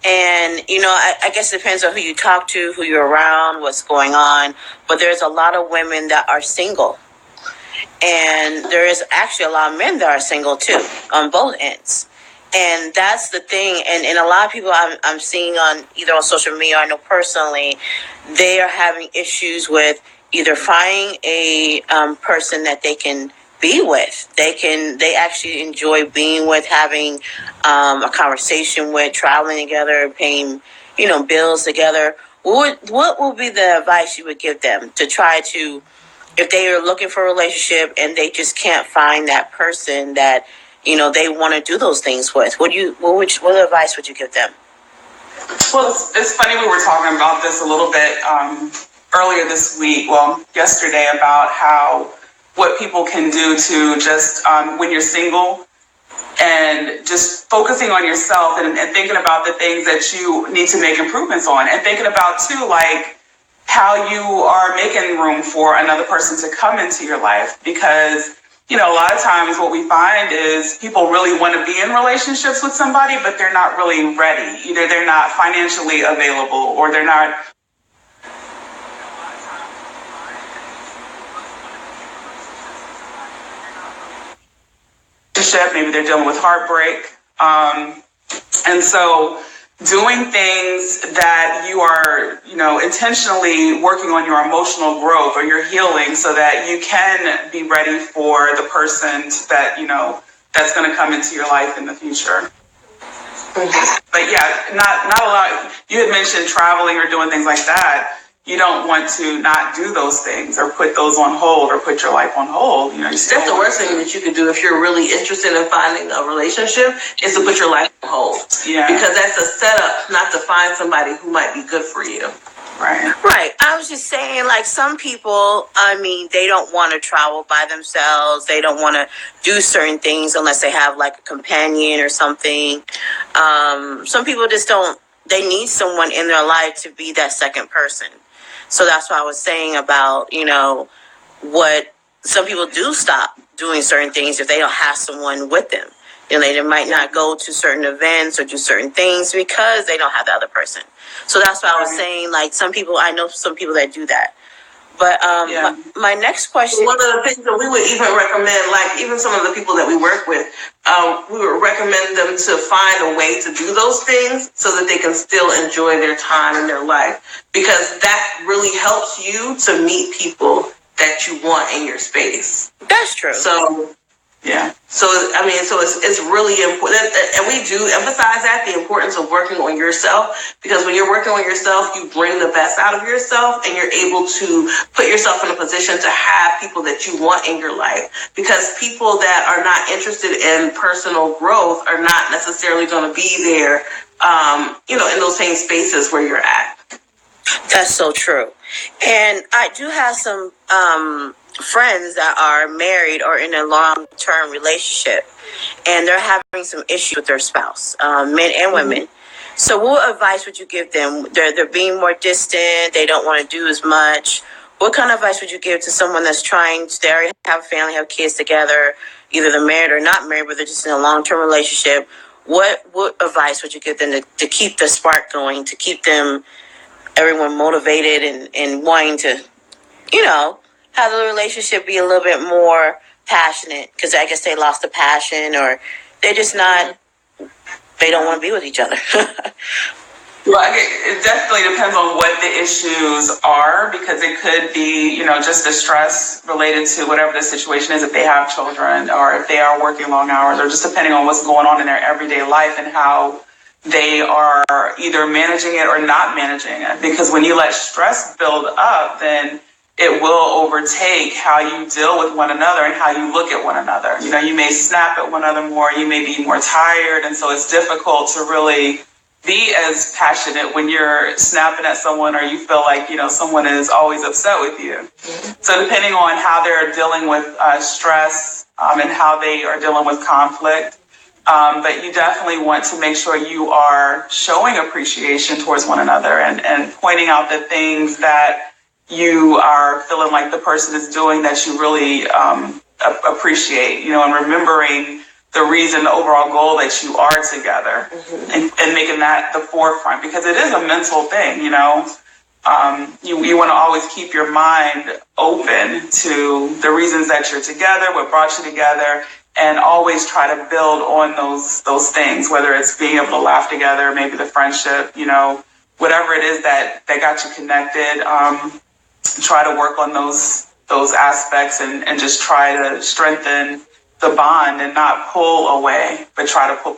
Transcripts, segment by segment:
And, I guess it depends on who you talk to, who you're around, what's going on. But there's a lot of women that are single. And there is actually a lot of men that are single too, on both ends. And that's the thing. And a lot of people I'm seeing on either on social media or I know personally, they are having issues with either finding a person that they can be with. They actually enjoy being with, having a conversation with, traveling together, paying, bills together. What will be the advice you would give them to try to, if they are looking for a relationship and they just can't find that person that, they want to do those things with? What advice would you give them? Well, it's funny, we were talking about this a little bit earlier this week, yesterday, about what people can do to just, when you're single, and just focusing on yourself and thinking about the things that you need to make improvements on, and thinking about too, like, how you are making room for another person to come into your life. Because, a lot of times what we find is people really want to be in relationships with somebody, but they're not really ready. Either they're not financially available, or they're not. Maybe they're dealing with heartbreak. And so doing things that you are, intentionally working on your emotional growth or your healing, so that you can be ready for the person that, that's going to come into your life in the future. But yeah, not a lot. You had mentioned traveling or doing things like that. You don't want to not do those things or put those on hold or put your life on hold. That's the worst thing that you could do if you're really interested in finding a relationship, is to put your life on hold. Yeah. Because that's a setup not to find somebody who might be good for you. Right. I was just saying, like, some people, they don't want to travel by themselves. They don't want to do certain things unless they have like a companion or something. Some people just don't. They need someone in their life to be that second person. So that's what I was saying about, what some people do stop doing certain things if they don't have someone with them. They might not go to certain events or do certain things because they don't have the other person. So that's what I was saying. Like, I know some people that do that. But my next question. One of the things that we would even recommend, like even some of the people that we work with, we would recommend them to find a way to do those things so that they can still enjoy their time in their life. Because that really helps you to meet people that you want in your space. That's true. So, yeah. So it's really important, and we do emphasize that, the importance of working on yourself, because when you're working on yourself, you bring the best out of yourself, and you're able to put yourself in a position to have people that you want in your life. Because people that are not interested in personal growth are not necessarily going to be there, in those same spaces where you're at. That's so true. And I do have some friends that are married or in a long-term relationship, and they're having some issues with their spouse, men and women. So what advice would you give them? They're being more distant. They don't want to do as much. What kind of advice would you give to someone that's trying to, they already have a family, have kids together, either they're married or not married, but they're just in a long-term relationship? What advice would you give them to keep the spark going, to keep everyone motivated and wanting to, have the relationship be a little bit more passionate? Because I guess they lost the passion, or they're just not, they don't want to be with each other. Well, it definitely depends on what the issues are, because it could be, just the stress related to whatever the situation is, if they have children or if they are working long hours, or just depending on what's going on in their everyday life and how they are either managing it or not managing it. Because when you let stress build up, then it will overtake how you deal with one another and how you look at one another. You may snap at one another more, you may be more tired, and so it's difficult to really be as passionate when you're snapping at someone, or you feel like, someone is always upset with you. So depending on how they're dealing with stress and how they are dealing with conflict, but you definitely want to make sure you are showing appreciation towards one another and pointing out the things that you are feeling like the person is doing that you really appreciate, and remembering the reason, the overall goal that you are together, and making that the forefront, because it is a mental thing, you know. You want to always keep your mind open to the reasons that you're together, what brought you together, and always try to build on those things, whether it's being able to laugh together, maybe the friendship, you know, whatever it is that got you connected. Try to work on those aspects, and just try to strengthen the bond and not pull away, but try to pull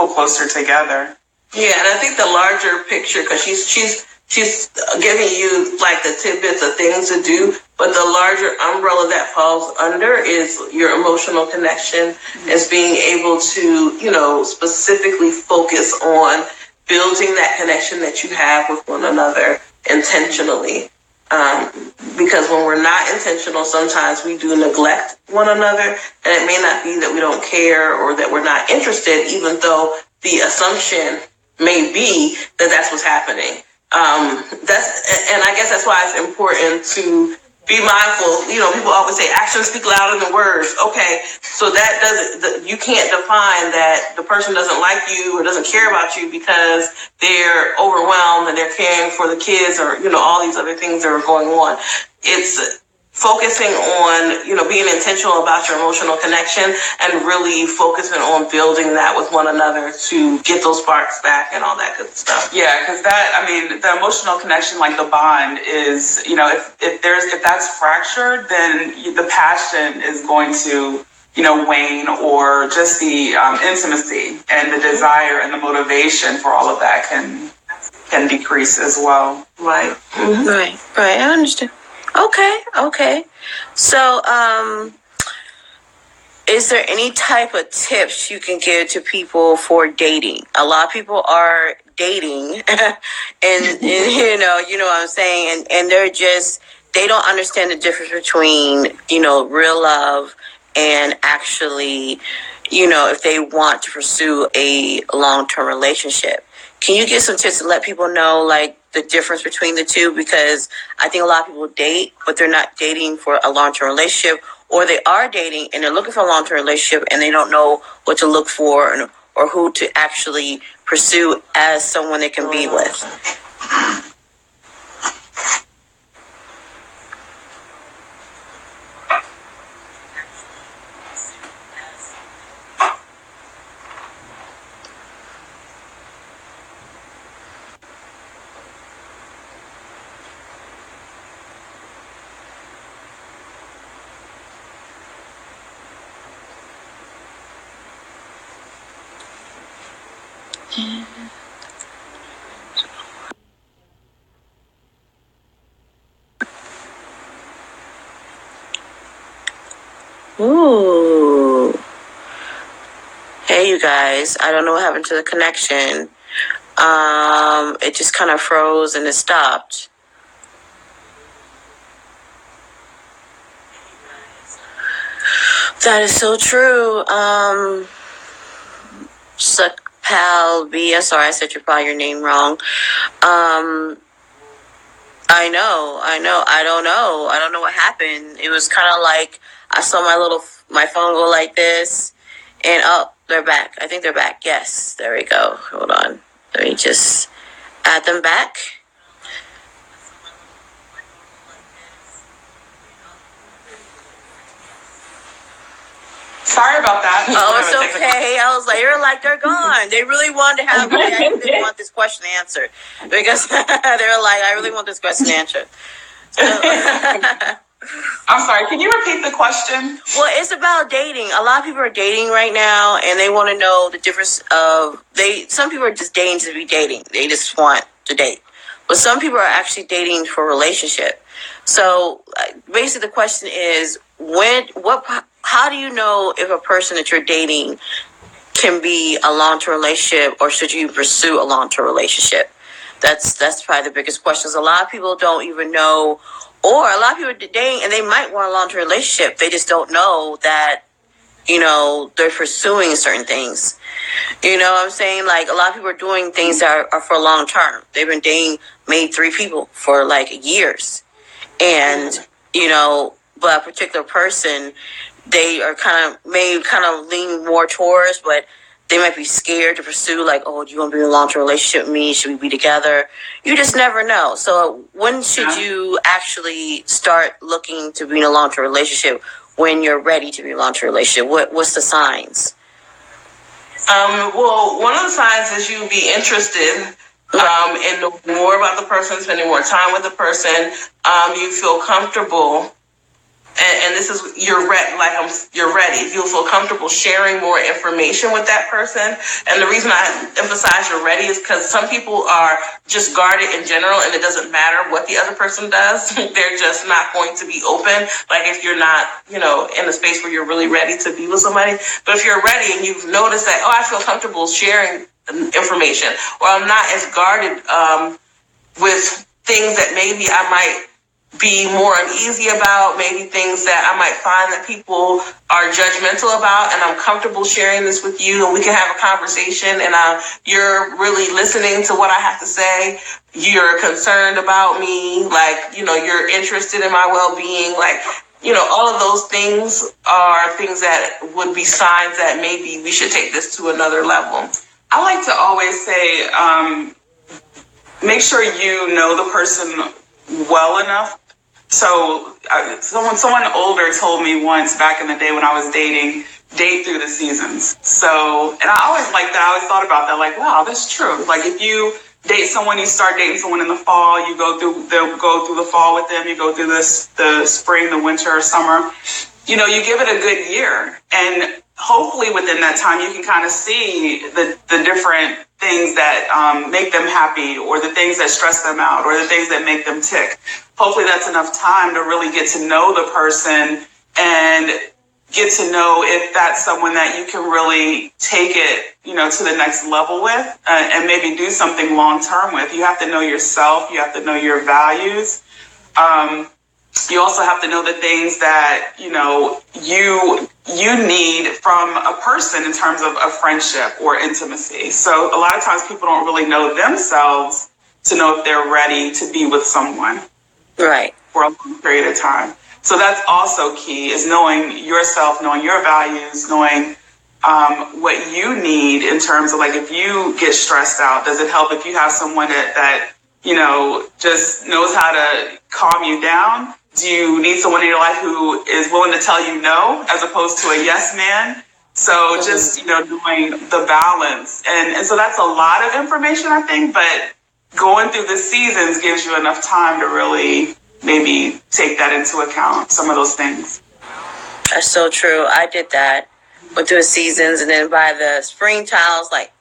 closer together. Yeah, and I think the larger picture, because she's giving you like the tidbits of things to do, but the larger umbrella that falls under is your emotional connection, is being able to, you know, specifically focus on building that connection that you have with one another intentionally. Because when we're not intentional, sometimes we do neglect one another, and it may not be that we don't care or that we're not interested, even though the assumption may be that that's what's happening. And I guess that's why it's important to be mindful. You know, people always say actions speak louder than words. Okay, so that you can't define that the person doesn't like you or doesn't care about you because they're overwhelmed and they're caring for the kids, or, you know, all these other things that are going on. It's focusing on, you know, being intentional about your emotional connection and really focusing on building that with one another to get those sparks back and all that good stuff. Yeah, because the emotional connection, like the bond, is, you know, if that's fractured, then the passion is going to, you know, wane, or just the intimacy and the desire and the motivation for all of that can decrease as well. Right. Mm-hmm. Right. I understand. Okay. So, is there any type of tips you can give to people for dating? A lot of people are dating and you know what I'm saying? And they don't understand the difference between, you know, real love and actually, you know, if they want to pursue a long-term relationship. Can you give some tips to let people know, like, the difference between the two? Because I think a lot of people date, but they're not dating for a long-term relationship, or they are dating and they're looking for a long-term relationship and they don't know what to look for or who to actually pursue as someone they can be with. Ooh. Hey, you guys. I don't know what happened to the connection. It just kind of froze and it stopped. That is so true. Pal B, sorry, I said your name wrong. I know. I don't know what happened. It was kind of like I saw my phone go like this, and they're back. I think they're back. Yes, there we go. Hold on. Let me just add them back. Sorry about that. Oh, it's okay. I was like, they're gone. They really wanted to have, I really want this question answered. Because they were like, I really want this question answered. So, I'm sorry, can you repeat the question? Well, it's about dating. A lot of people are dating right now, and they want to know the difference of, some people are just dating to be dating. They just want to date. But some people are actually dating for a relationship. So basically the question is, how do you know if a person that you're dating can be a long-term relationship, or should you pursue a long-term relationship? That's probably the biggest question. A lot of people don't even know, or a lot of people are dating and they might want a long-term relationship. They just don't know that, you know, they're pursuing certain things. You know what I'm saying? Like, a lot of people are doing things that are for long term. They've been dating maybe 3 people for like years. And, you know, but a particular person they are may lean more towards, but they might be scared to pursue, like, oh, do you want to be in a long-term relationship with me? Should we be together? You just never know. So when should you actually start looking to be in a long-term relationship? When you're ready to be in a long-term relationship? What's the signs? Well, one of the signs is you be interested in knowing more about the person, spending more time with the person. You feel comfortable. And this is you're ready. You'll feel comfortable sharing more information with that person. And the reason I emphasize you're ready is because some people are just guarded in general, and it doesn't matter what the other person does. They're just not going to be open. Like if you're not, in a space where you're really ready to be with somebody. But if you're ready and you've noticed that, I feel comfortable sharing information, or I'm not as guarded with things that maybe I might be more uneasy about, maybe things that I might find that people are judgmental about, and I'm comfortable sharing this with you, and we can have a conversation, and you're really listening to what I have to say. You're concerned about me, you're interested in my well-being, all of those things are things that would be signs that maybe we should take this to another level. I like to always say, make sure you know the person well enough. So someone older told me once back in the day when I was dating, date through the seasons. So, and I always liked that. I always thought about that, like, wow, that's true. Like if you date someone, you start dating someone in the fall, they'll go through the fall with them, you go through the spring, the winter, or summer. You give it a good year. And hopefully within that time, you can kind of see the different things that make them happy, or the things that stress them out, or the things that make them tick. Hopefully that's enough time to really get to know the person and get to know if that's someone that you can really take it, to the next level with, and maybe do something long term with. You have to know yourself. You have to know your values. You also have to know the things that, you need from a person in terms of a friendship or intimacy. So a lot of times people don't really know themselves to know if they're ready to be with someone. Right. For a long period of time. So that's also key, is knowing yourself, knowing your values, knowing what you need in terms of, like, if you get stressed out, does it help if you have someone that just knows how to calm you down? Do you need someone in your life who is willing to tell you no, as opposed to a yes man? So just, doing the balance. And so that's a lot of information, I think, but going through the seasons gives you enough time to really maybe take that into account, some of those things. That's so true. I did that. Went through the seasons, and then by the springtime, I was like,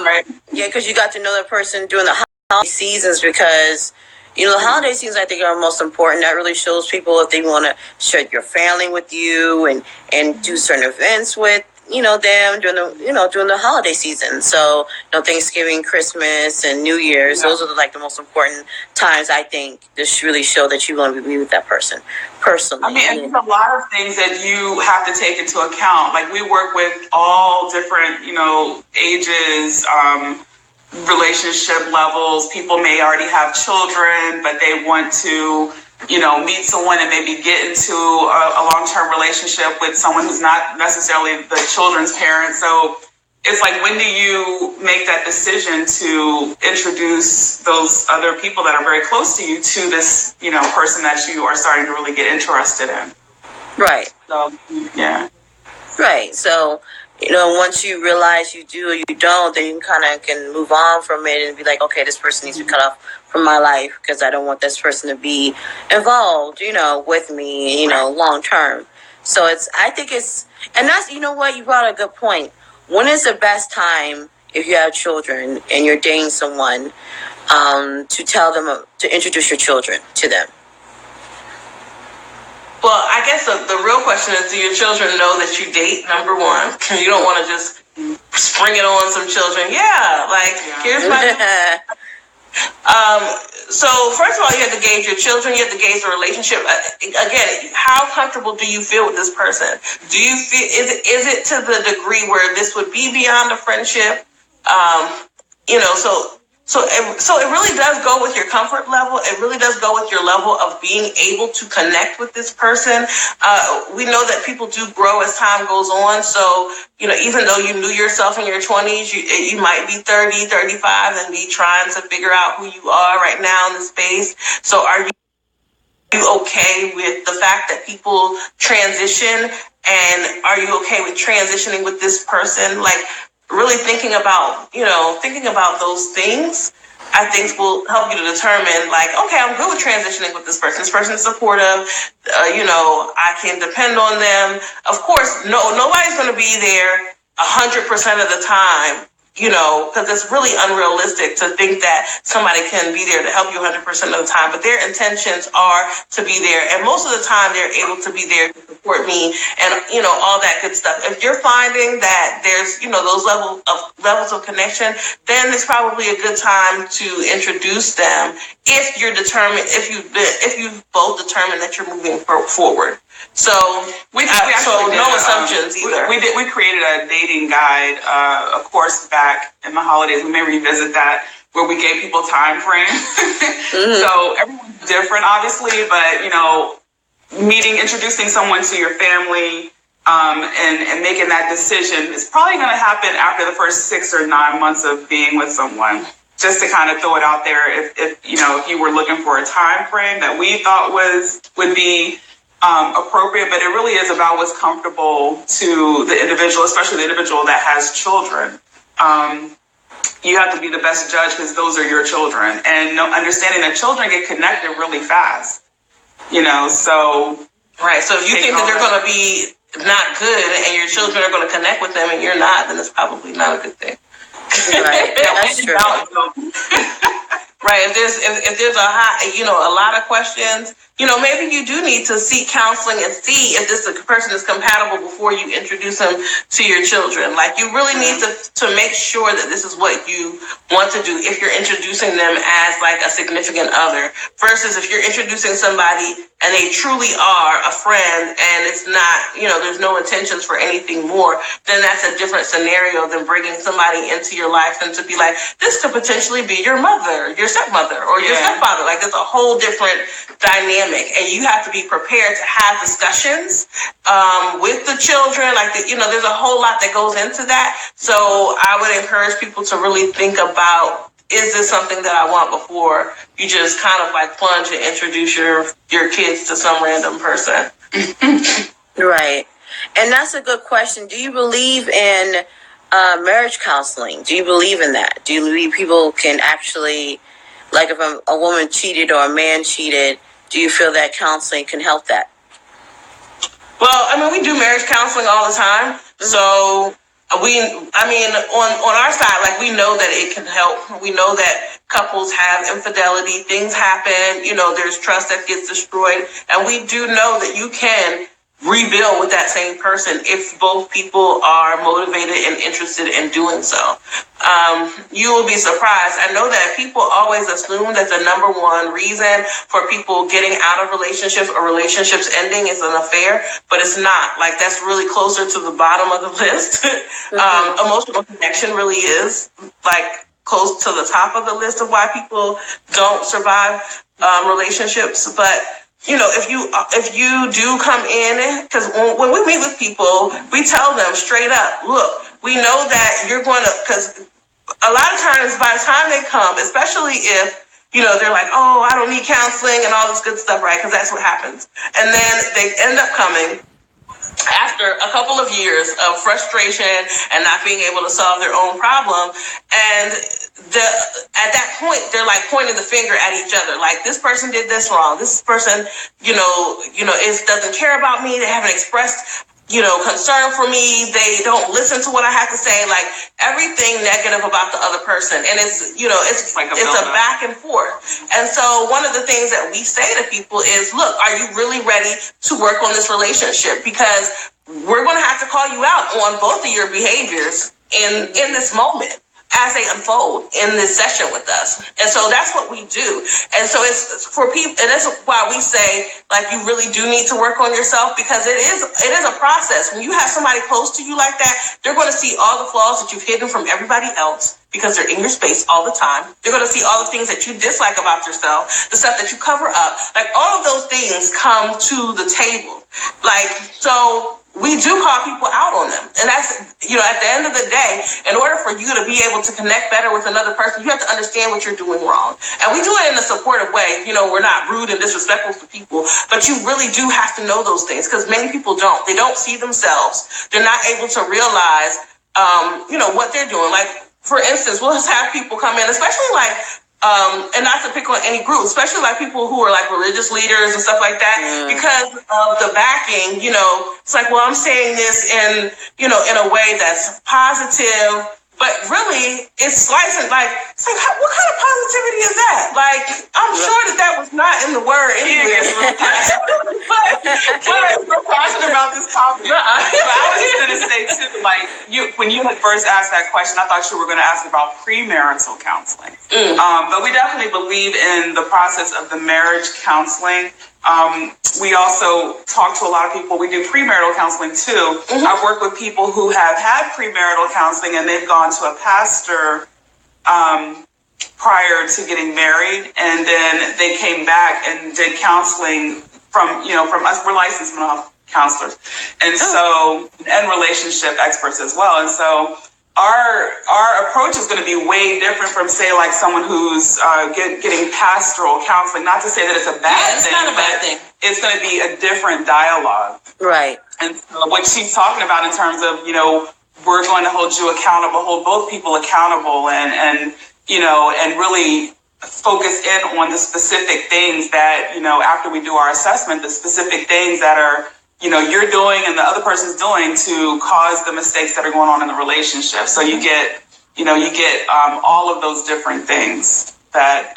Right. Yeah, because you got to know the person during the holiday seasons, because the holiday seasons, I think, are most important. That really shows people if they want to share your family with you and do certain events with them during the holiday season. So Thanksgiving, Christmas, and New Year's, those are the most important times, I think, to really show that you want to be with that person personally. I mean, and there's a lot of things that you have to take into account. Like, we work with all different ages, relationship levels. People may already have children, but they want to meet someone and maybe get into a long-term relationship with someone who's not necessarily the children's parent. So it's like, when do you make that decision to introduce those other people that are very close to you to this, person that you are starting to really get interested in? Right. So, yeah. Right. So, once you realize you do or you don't, then you can move on from it and be like, okay, this person needs to be cut off from my life, because I don't want this person to be involved, with me, long term. So I think and that's, what, you brought a good point. When is the best time, if you have children and you're dating someone, to tell them, to introduce your children to them? Well, I guess the real question is, do your children know that you date, number one? You don't want to just spring it on some children. Here's my... So first of all, you have to gauge your children. You have to gauge the relationship. Again, how comfortable do you feel with this person? Do you feel, is it to the degree where this would be beyond a friendship? So So it really does go with your comfort level. It really does go with your level of being able to connect with this person. We know that people do grow as time goes on. So, even though you knew yourself in your 20s, you might be 30, 35 and be trying to figure out who you are right now in the space. So are you okay with the fact that people transition, and are you okay with transitioning with this person? Like, really thinking about those things, I think will help you to determine, like, okay, I'm good with transitioning with this person. This person is supportive. I can depend on them. Of course, nobody's going to be there 100% of the time, because it's really unrealistic to think that somebody can be there to help you 100% of the time. But their intentions are to be there. And most of the time, they're able to be there to support me and, all that good stuff. If you're finding that there's, those levels of connection, then it's probably a good time to introduce them if you're determined, if you both determine that you're moving forward. So no assumptions either. We created a dating guide, of course, back in the holidays. We may revisit that, where we gave people time frames. Mm-hmm. So everyone's different, obviously, but introducing someone to your family, and making that decision is probably going to happen after the first 6 or 9 months of being with someone. Just to kind of throw it out there, if you were looking for a time frame that we thought would be appropriate, but it really is about what's comfortable to the individual, especially the individual that has children. You have to be the best judge because those are your children, and understanding that children get connected really fast. So right. So if you think that they're going to be not good, and your children are going to connect with them, and you're not, then it's probably not a good thing. Right. That's true. Right. If there's a lot of questions, maybe you do need to seek counseling and see if this person is compatible before you introduce them to your children. Like, you really need to make sure that this is what you want to do if you're introducing them as like a significant other, versus if you're introducing somebody and they truly are a friend and it's not, there's no intentions for anything more, then that's a different scenario than bringing somebody into your life and to be like, this could potentially be your mother, your stepmother, or your stepfather. Like, it's a whole different dynamic, and you have to be prepared to have discussions with the children. Like, there's a whole lot that goes into that. So I would encourage people to really think about, is this something that I want, before you just kind of like plunge and introduce your kids to some random person. Right. And that's a good question. Do you believe in marriage counseling? Do you believe in that? Do you believe people can actually, like, if a woman cheated or a man cheated, do you feel that counseling can help that? Well, we do marriage counseling all the time. So on our side, like, we know that it can help. We know that couples have infidelity, things happen, there's trust that gets destroyed. And we do know that you can rebuild with that same person if both people are motivated and interested in doing so. You will be surprised. I know that people always assume that the number one reason for people getting out of relationships or relationships ending is an affair, but it's not. Like, that's really closer to the bottom of the list. Mm-hmm. Emotional connection really is like close to the top of the list of why people don't survive relationships. But if you do come in, because when we meet with people, we tell them straight up, look, we know that you're going to, because a lot of times by the time they come, especially if, they're like, oh, I don't need counseling and all this good stuff, right? Because that's what happens. And then they end up coming after a couple of years of frustration and not being able to solve their own problem. And at that point, they're like pointing the finger at each other. Like, this person did this wrong. This person, doesn't care about me. They haven't expressed, concern for me. They don't listen to what I have to say. Like, everything negative about the other person. And it's a back and forth. And so one of the things that we say to people is, look, are you really ready to work on this relationship? Because we're going to have to call you out on both of your behaviors in this moment. as they unfold in this session with us. And so that's what we do. And so it's for people, and that's why we say, like, you really do need to work on yourself, because it is a process. When you have somebody close to you like that, they're going to see all the flaws that you've hidden from everybody else, because they're in your space all the time. They're going to see all the things that you dislike about yourself, the stuff that you cover up. Like, all of those things come to the table. Like, so we do call people out on them. And that's, at the end of the day, in order for you to be able to connect better with another person, you have to understand what you're doing wrong. And we do it in a supportive way. We're not rude and disrespectful to people, but you really do have to know those things, because many people don't. They don't see themselves. They're not able to realize, what they're doing. Like, for instance, we'll just have people come in, especially like, and not to pick on any group, especially like people who are like religious leaders and stuff like that, because of the backing, it's like, well, I'm saying this in a way that's positive, but really it's slicing, like, it's like, what kind of positivity is that? Like, I'm sure that was not in the word anywhere. but we're passionate about this topic. But I was just going to say too, like, when you had first asked that question, I thought you were going to ask about premarital counseling. But we definitely believe in the process of the marriage counseling. We also talk to a lot of people. We do premarital counseling too. I've worked with people who have had premarital counseling and they've gone to a pastor prior to getting married, and then they came back and did counseling from us. We're licensed mental health counselors, and and relationship experts as well. And so our approach is going to be way different from, say, like someone who's getting pastoral counseling. Not to say that it's a bad thing. It's not a bad thing. It's going to be a different dialogue. Right. And so what she's talking about in terms of, we're going to hold you accountable, hold both people accountable, and really focus in on the specific things that, after we do our assessment, the specific things that are, you're doing and the other person's doing to cause the mistakes that are going on in the relationship. So you get all of those different things that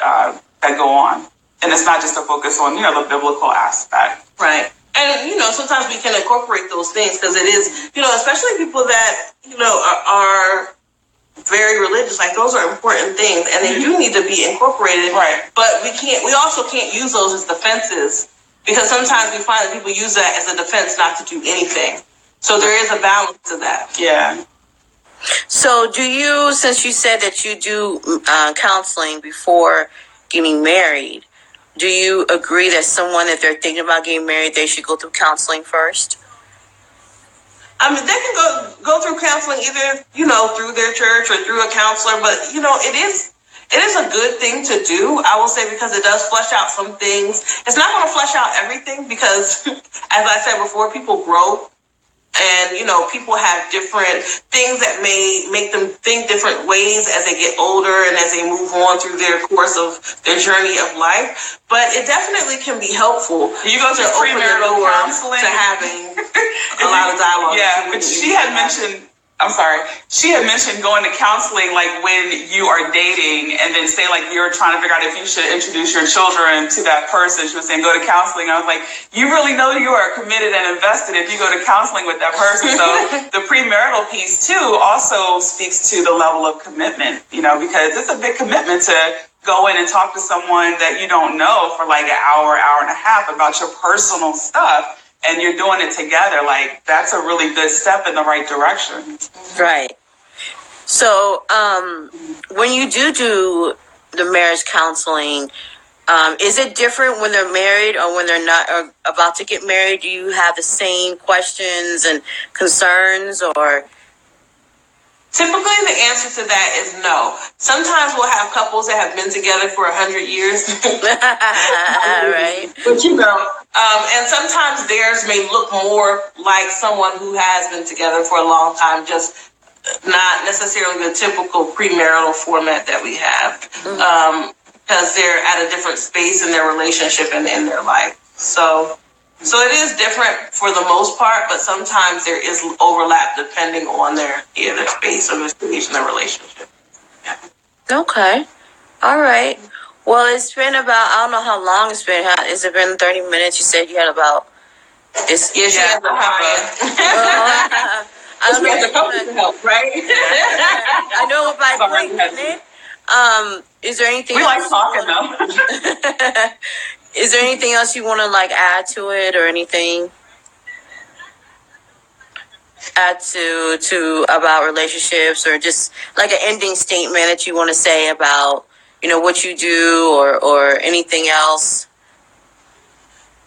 go on. And it's not just a focus on, the biblical aspect. Right. And, sometimes we can incorporate those things, because it is, especially people that, are very religious, like, those are important things and they do need to be incorporated. Right. But we also can't use those as defenses, because sometimes we find that people use that as a defense not to do anything. So there is a balance to that. Yeah. So do you, since you said that you do counseling before getting married, do you agree that someone, if they're thinking about getting married, they should go through counseling first? I mean, they can go through counseling either, through their church or through a counselor, but, it is a good thing to do, I will say, because it does flesh out some things. It's not going to flesh out everything, because, as I said before, people grow. And, people have different things that may make them think different ways as they get older and as they move on through their course of their journey of life. But it definitely can be helpful. You go to premarital counseling, to having a lot of dialogue. Yeah, but she had mentioned going to counseling, like, when you are dating, and then say, like, you're trying to figure out if you should introduce your children to that person. She was saying, go to counseling. I was like, you really know you are committed and invested if you go to counseling with that person. So the premarital piece too also speaks to the level of commitment, because it's a big commitment to go in and talk to someone that you don't know for like an hour and a half about your personal stuff. And you're doing it together. Like, that's a really good step in the right direction. Right. So, when you do the marriage counseling, is it different when they're married or when they're not, or about to get married? Do you have the same questions and concerns, or? Typically, the answer to that is no. Sometimes we'll have couples that have been together for 100 years. Right. But and sometimes theirs may look more like someone who has been together for a long time, just not necessarily the typical premarital format that we have, because they're at a different space in their relationship and in their life. So it is different for the most part, but sometimes there is overlap depending on their space or their stage in their relationship. Yeah. Okay. All right. Well, it's been about, I don't know how long it's been. Has it been 30 minutes? You said you had about... She has a I don't know. I know by already had to. Is there anything We like else? talking though. Is there anything else you want to like add to it or anything? Add to about relationships or just like an ending statement that you want to say about, what you do or anything else?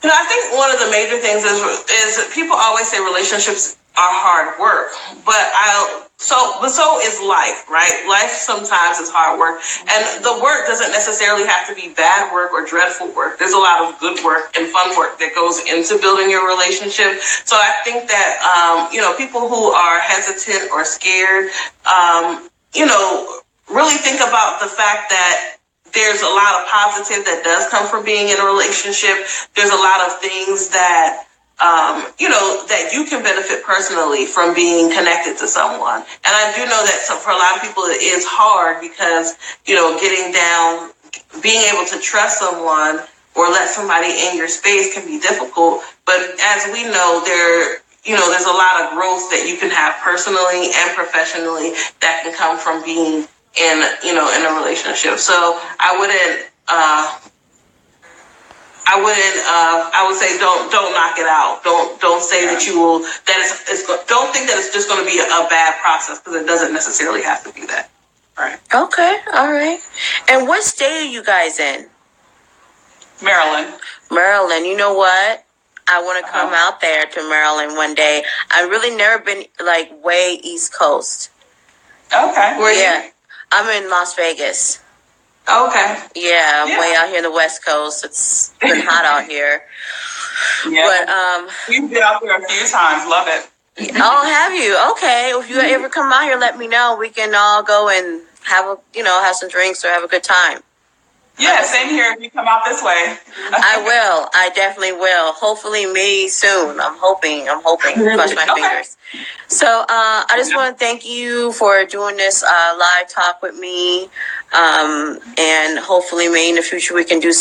I think one of the major things is that people always say relationships are hard work, but so is life, right? Life sometimes is hard work, and the work doesn't necessarily have to be bad work or dreadful work. There's a lot of good work and fun work that goes into building your relationship. So I think that people who are hesitant or scared, really think about the fact that there's a lot of positive that does come from being in a relationship. There's a lot of things that that you can benefit personally from being connected to someone. And I do know that for a lot of people it is hard because, getting down, being able to trust someone or let somebody in your space can be difficult. But as we know, there's a lot of growth that you can have personally and professionally that can come from being in a relationship. So I would say don't knock it out. Don't say that you will, don't think that it's just going to be a bad process, because it doesn't necessarily have to be that. Right. Okay. All right. And what state are you guys in? Maryland. Maryland. You know what? I want to come out there to Maryland one day. I've really never been like way East Coast. Okay. Where you? I'm in Las Vegas. Okay. Yeah, way out here in the West Coast. It's been hot out here. Yeah. But we've been out there a few times. Love it. Oh, have you? Okay. If you ever come out here, let me know. We can all go and have have some drinks or have a good time. Yeah, same here. If you come out this way. I will. I definitely will. Hopefully, me soon. I'm hoping. Cross my fingers. So, I just want to thank you for doing this live talk with me. And hopefully, maybe in the future we can do some.